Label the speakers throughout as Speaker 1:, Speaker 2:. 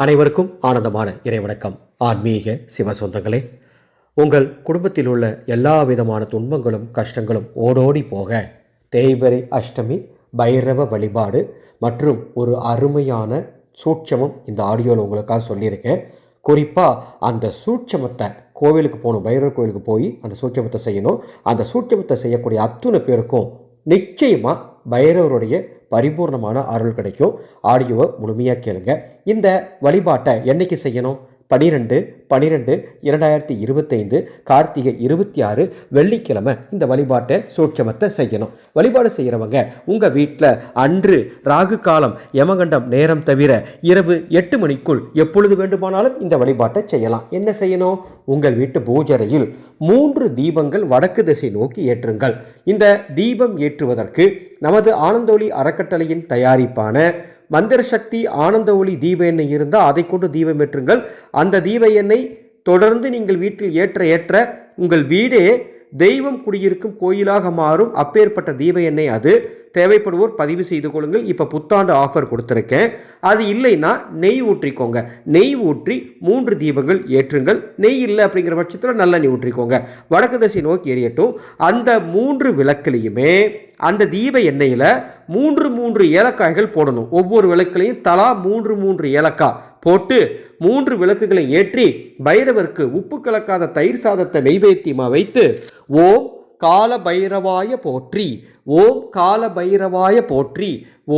Speaker 1: அனைவருக்கும் ஆனந்தமான இறைவணக்கம். ஆன்மீக சிவ சொந்தங்களே, உங்கள் குடும்பத்தில் உள்ள எல்லா விதமான துன்பங்களும் கஷ்டங்களும் ஓடோடி போக தேய்பிறை அஷ்டமி பைரவ வழிபாடு மற்றும் ஒரு அருமையான சூட்சமம் இந்த ஆடியோவில் உங்களுக்காக சொல்லியிருக்கேன். குறிப்பாக அந்த சூட்சமத்தை கோவிலுக்கு போகணும், பைரவர் கோவிலுக்கு போய் அந்த சூட்சமத்தை செய்யணும். அந்த சூட்சமத்தை செய்யக்கூடிய அத்துணை பேருக்கும் நிச்சயமாக பைரவருடைய பரிபூர்ணமான அருள் கிடைக்கும். ஆடியோவை முழுமையாக கேளுங்க. இந்த வழிபாட்டை என்னைக்கு செய்யணும்? 12/12/2025 கார்த்திகை 26 வெள்ளிக்கிழமை இந்த வழிபாட்டை சூட்சமத்தை செய்யணும். வழிபாடு செய்கிறவங்க உங்கள் வீட்டில் அன்று ராகு காலம் யமகண்டம் நேரம் தவிர இரவு 8 மணிக்குள் எப்பொழுது வேண்டுமானாலும் இந்த வழிபாட்டை செய்யலாம். என்ன செய்யணும்? உங்கள் வீட்டு பூஜரையில் 3 தீபங்கள் வடக்கு திசை நோக்கி ஏற்றுங்கள். இந்த தீபம் ஏற்றுவதற்கு நமது ஆனந்தொளி அறக்கட்டளையின் தயாரிப்பான மந்திர சக்தி ஆனந்த ஒளி தீப எண்ணெய் இருந்தால் அதை கொண்டு தீபம் ஏற்றுங்கள். அந்த தீப எண்ணெய் தொடர்ந்து நீங்கள் வீட்டில் ஏற்ற உங்கள் வீடே தெய்வம் குடியிருக்கும் கோயிலாக மாறும். அப்பேற்பட்ட தீப எண்ணெய் அது. தேவைப்படுவோர் பதிவு செய்து கொள்ளுங்கள். இப்போ புத்தாண்டு ஆஃபர் கொடுத்துருக்கேன். அது இல்லைன்னா நெய் ஊற்றிக்கோங்க. நெய் ஊற்றி 3 தீபங்கள் ஏற்றுங்கள். நெய் இல்லை அப்படிங்கிற பட்சத்தில் நல்லெண்ணெய் ஊற்றிக்கோங்க. வடக்கு திசை நோக்கி எரியட்டும். அந்த 3 விளக்குலையுமே அந்த தீப எண்ணெயில் 3 ஏலக்காய்கள் போடணும். ஒவ்வொரு விளக்குலையும் தலா 3 ஏலக்காய் போட்டு 3 விளக்குகளை ஏற்றி பைரவருக்கு உப்பு கலக்காத தயிர் சாதத்தை நெய்வேத்தியமாக வைத்து ஓம் கால பைரவாய போற்றி, ஓம் கால பைரவாய போற்றி,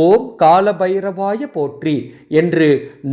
Speaker 1: ஓம் கால பைரவாய போற்றி என்று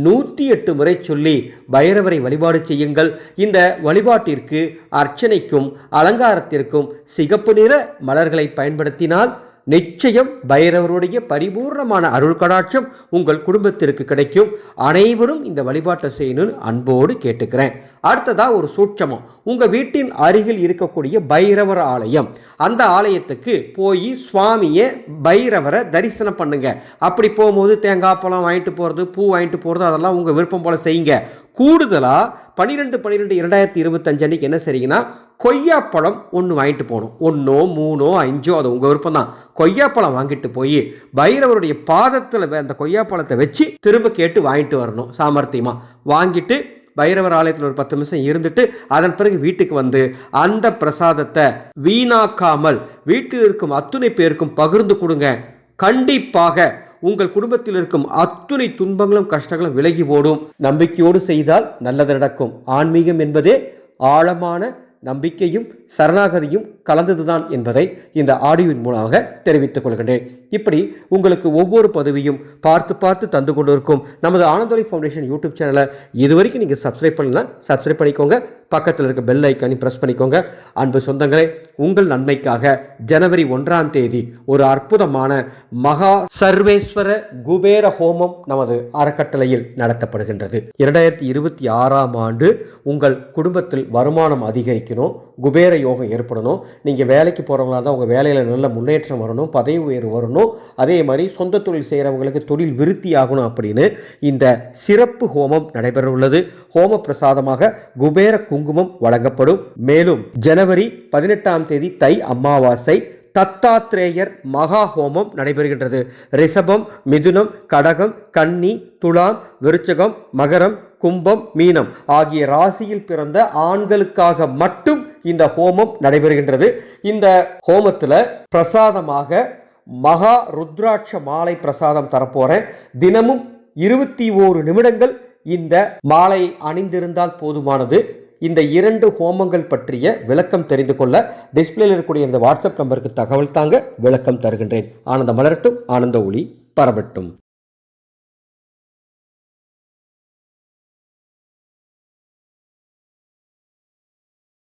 Speaker 1: 108 முறை சொல்லி பைரவரை வழிபாடு செய்யுங்கள். இந்த வழிபாட்டிற்கு அர்ச்சனைக்கும் அலங்காரத்திற்கும் சிகப்பு நிற மலர்களை பயன்படுத்தினால் நிச்சயம் பைரவருடைய பரிபூர்ணமான அருள் கடாட்சம் உங்கள் குடும்பத்திற்கு கிடைக்கும். அனைவரும் இந்த வழிபாட்டை செய்யணும்னு அன்போடு கேட்டுக்கிறேன். அடுத்ததாக ஒரு சூட்சமம். உங்கள் வீட்டின் அருகில் இருக்கக்கூடிய பைரவர் ஆலயம், அந்த ஆலயத்துக்கு போய் சுவாமியை பைரவரை தரிசனம் பண்ணுங்க. அப்படி போகும்போது தேங்காய் பழம் வாங்கிட்டு போகிறது, பூ வாங்கிட்டு போகிறது, அதெல்லாம் உங்கள் விருப்பம் போல் செய்யுங்க. கூடுதலாக 12/12/2025 அன்றைக்கி என்ன செய்றீங்கன்னா, கொய்யாப்பழம் 1 வாங்கிட்டு போகணும். 1 3 5 அது உங்கள் விருப்பம் தான். கொய்யாப்பழம் வாங்கிட்டு போய் பைரவருடைய பாதத்தில் அந்த கொய்யாப்பழத்தை வச்சு திரும்ப கேட்டு வாங்கிட்டு வரணும். சாமர்த்தியமாக வாங்கிட்டு பைரவர் ஆலயத்தில் ஒரு 10 நிமிஷம் இருந்துட்டு அதன் பிறகு வீட்டுக்கு வந்து அந்த பிரசாதத்தை வீணாக்காமல் வீட்டில் இருக்கும் அத்துணை பேருக்கும் பகிர்ந்து கொடுங்க. கண்டிப்பாக உங்கள் குடும்பத்தில் இருக்கும் அத்துணை துன்பங்களும் கஷ்டங்களும் விலகி ஓடும். நம்பிக்கையோடு செய்தால் நல்லது நடக்கும். ஆன்மீகம் என்பதே ஆழமான நம்பிக்கையும் சரணாகதியும் கலந்ததுதான் என்பதை இந்த ஆடியோவின் மூலமாக தெரிவித்துக் கொள்கின்றேன். இப்படி உங்களுக்கு ஒவ்வொரு பதவியும் பார்த்து தந்து கொண்டிருக்கும் நமது ஆனந்தொளி ஃபவுண்டேஷன் யூடியூப் சேனலை இதுவரைக்கும் நீங்கள் சப்ஸ்கிரைப் பண்ணலாம், சப்ஸ்கிரைப் பண்ணிக்கோங்க. பக்கத்தில் இருக்க பெல் ஐக்கானையும் ப்ரெஸ் பண்ணிக்கோங்க. அன்பு சொந்தங்களே, உங்கள் நன்மைக்காக ஜனவரி 1ஆம் தேதி ஒரு அற்புதமான மகா சர்வேஸ்வர குபேர ஹோமம் நமது அறக்கட்டளையில் நடத்தப்படுகின்றது. 2026ஆம் ஆண்டு உங்கள் குடும்பத்தில் வருமானம் அதிகரிக்கணும், குபேர யோகம் ஏற்படணும். நீங்கள் வேலைக்கு போகிறவங்களா தான் உங்கள் வேலையில் நல்ல முன்னேற்றம் வரணும், பதவி உயர்வு வரணும். அதே மாதிரி சொந்த தொழில் செய்கிறவங்களுக்கு தொழில் விருத்தி ஆகணும் அப்படின்னு இந்த சிறப்பு ஹோமம் நடைபெற உள்ளது. ஹோம பிரசாதமாக குபேர குங்குமம் வழங்கப்படும். மேலும் ஜனவரி 18ஆம் தேதி தை அமாவாசை தத்தாத்ரேயர் மகா ஹோமம் நடைபெறுகின்றது. ரிஷபம், மிதுனம், கடகம், கன்னி, துலாம், விருச்சகம், மகரம், கும்பம், மீனம் ஆகிய ராசியில் பிறந்த ஆண்களுக்காக மட்டும் இந்த ஹோமம் நடைபெறுகின்றது. இந்த ஹோமத்தில் பிரசாதமாக மகா ருத்ராட்ச மாலை பிரசாதம் தரப்போறேன். தினமும் 21 நிமிடங்கள் இந்த மாலை அணிந்திருந்தால் போதுமானது. இந்த 2 ஹோமங்கள் பற்றிய விளக்கம் தெரிந்து கொள்ள டிஸ்பிளேல இருக்கக்கூடிய இந்த வாட்ஸ்அப் நம்பருக்கு தகவல் தாங்க, விளக்கம் தருகின்றேன். ஆனந்த மலரட்டும், ஆனந்த ஒளி பரவட்டும்.